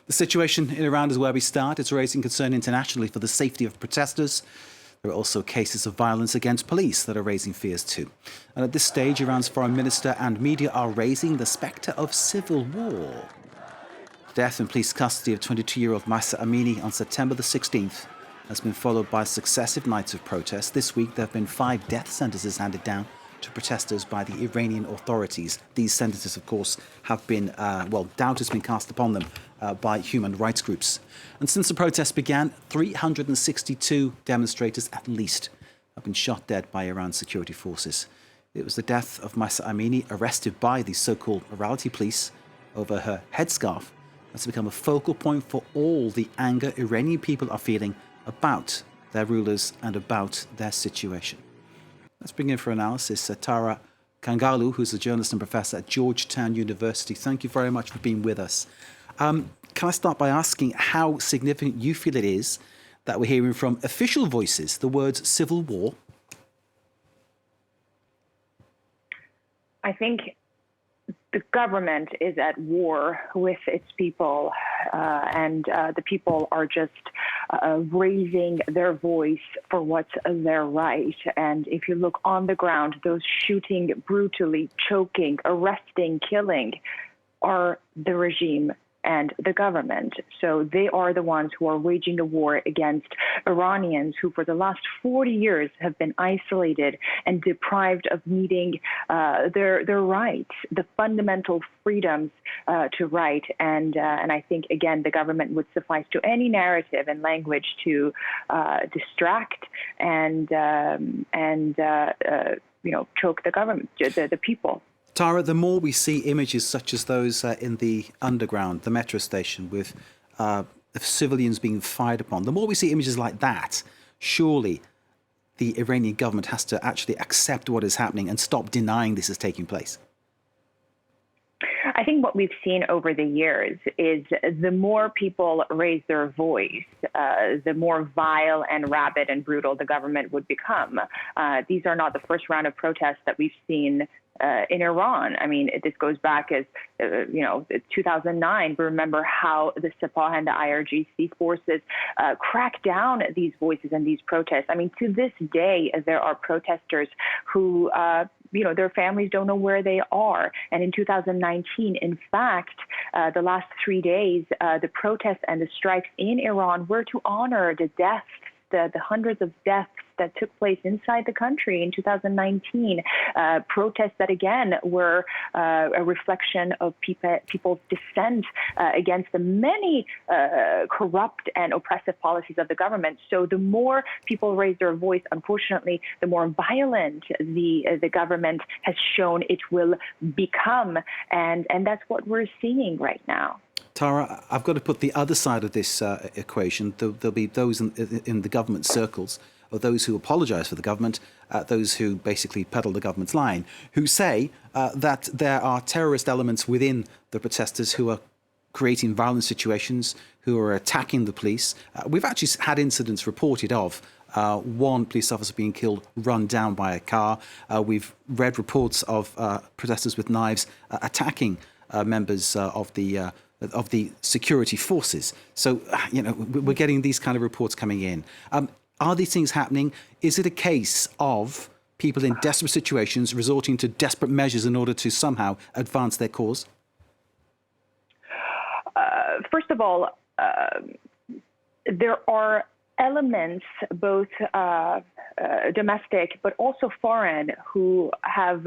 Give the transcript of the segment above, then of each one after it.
The situation in Iran is where we start. It's raising concern internationally for the safety of protesters. There are also cases of violence against police that are raising fears too. And at this stage, Iran's foreign minister and media are raising the spectre of civil war. Death in police custody of 22-year-old Mahsa Amini on September the 16th has been followed by successive nights of protests. This week, there have been 5 death sentences handed down to protesters by the Iranian authorities. These sentences, of course, have been, doubt has been cast upon them by human rights groups. And since the protests began, 362 demonstrators at least have been shot dead by Iran's security forces. It was the death of Mahsa Amini, arrested by the so-called morality police over her headscarf, that's become a focal point for all the anger Iranian people are feeling about their rulers and about their situation. Let's bring in for analysis Tara Kangarlou, who's a journalist and professor at Georgetown University. Thank you very much for being with us. Can I start by asking how significant you feel it is that we're hearing from official voices the words civil war? I think the government is at war with its people, and the people are just raising their voice for what's their right. And if you look on the ground, those shooting brutally, choking, arresting, killing are the regime and the government. So they are the ones who are waging a war against Iranians who for the last 40 years have been isolated and deprived of meeting their rights, the fundamental freedoms to write. And I think, again, the government would suffice to any narrative and language to distract and choke the government, the people. Tara, the more we see images such as those in the underground, the metro station, with civilians being fired upon, the more we see images like that, surely the Iranian government has to actually accept what is happening and stop denying this is taking place. I think what we've seen over the years is the more people raise their voice, the more vile and rabid and brutal the government would become. These are not the first round of protests that we've seen in Iran. I mean, this goes back as, 2009. We remember how the Sepah and the IRGC forces cracked down these voices and these protests. I mean, to this day, there are protesters who, their families don't know where they are. And in 2019, in fact, the last 3 days, the protests and the strikes in Iran were to honor the deaths, the hundreds of deaths that took place inside the country in 2019, protests that, again, were a reflection of people's dissent against the many corrupt and oppressive policies of the government. So the more people raise their voice, unfortunately, the more violent the government has shown it will become. And that's what we're seeing right now. Tara, I've got to put the other side of this equation. There'll be those in the government circles, or those who apologise for the government, those who basically peddle the government's line, who say that there are terrorist elements within the protesters who are creating violent situations, who are attacking the police. We've actually had incidents reported of one police officer being killed, run down by a car. We've read reports of protesters with knives attacking members of the security forces. So, we're getting these kind of reports coming in. Are these things happening? Is it a case of people in desperate situations resorting to desperate measures in order to somehow advance their cause? First of all, there are elements, both domestic but also foreign, who have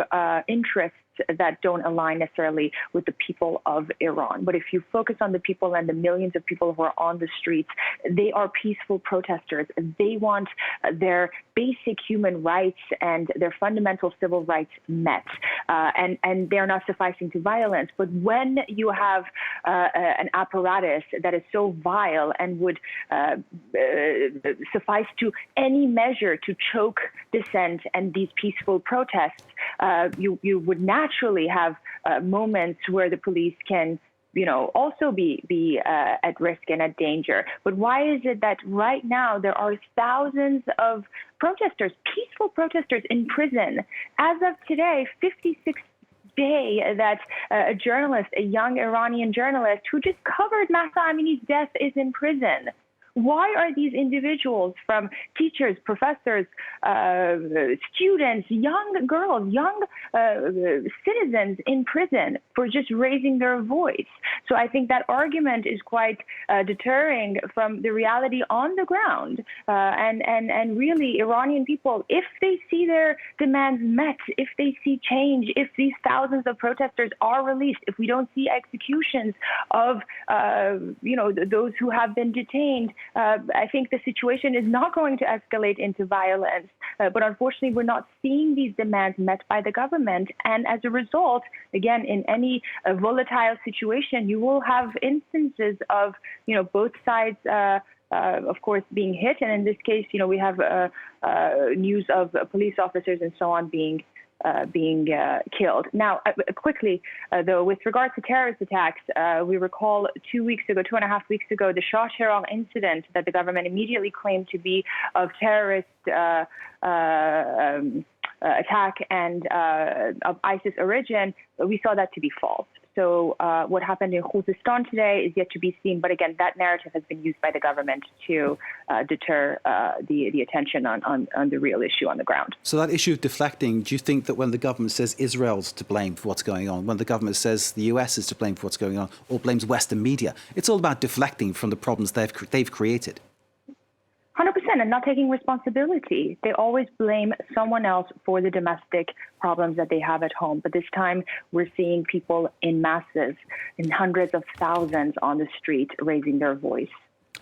interests that don't align necessarily with the people of Iran. But if you focus on the people and the millions of people who are on the streets, they are peaceful protesters. They want their basic human rights and their fundamental civil rights met. And they're not sufficing to violence. But when you have an apparatus that is so vile and would suffice to any measure to choke dissent and these peaceful protests, you would naturally have moments where the police can, also be at risk and at danger. But why is it that right now there are thousands of protesters, peaceful protesters in prison? As of today, 56 day that a journalist, a young Iranian journalist who just covered Mahsa Amini's death, is in prison. Why are these individuals, from teachers, professors, students, young girls, young citizens, in prison for just raising their voice? So I think that argument is quite deterring from the reality on the ground. And really, Iranian people, if they see their demands met, if they see change, if these thousands of protesters are released, if we don't see executions of those who have been detained, I think the situation is not going to escalate into violence. But unfortunately, we're not seeing these demands met by the government. And as a result, again, in any volatile situation, you will have instances of, both sides, of course, being hit. And in this case, we have news of police officers and so on being killed. Now, quickly, though, with regards to terrorist attacks, we recall 2.5 weeks ago, the Shah Cheragh incident that the government immediately claimed to be of terrorist attack and of ISIS origin. We saw that to be false. So what happened in Khuzestan today is yet to be seen. But again, that narrative has been used by the government to deter the attention on the real issue on the ground. So that issue of deflecting, do you think that when the government says Israel's to blame for what's going on, when the government says the US is to blame for what's going on, or blames Western media, it's all about deflecting from the problems they've created? 100%, and not taking responsibility. They always blame someone else for the domestic problems that they have at home. But this time, we're seeing people in masses, in hundreds of thousands on the street, raising their voice.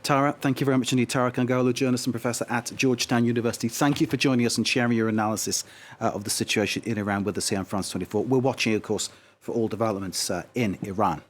Tara, thank you very much indeed. Tara Kangarlou, journalist and professor at Georgetown University. Thank you for joining us and sharing your analysis of the situation in Iran with us here on France 24. We're watching, of course, for all developments in Iran.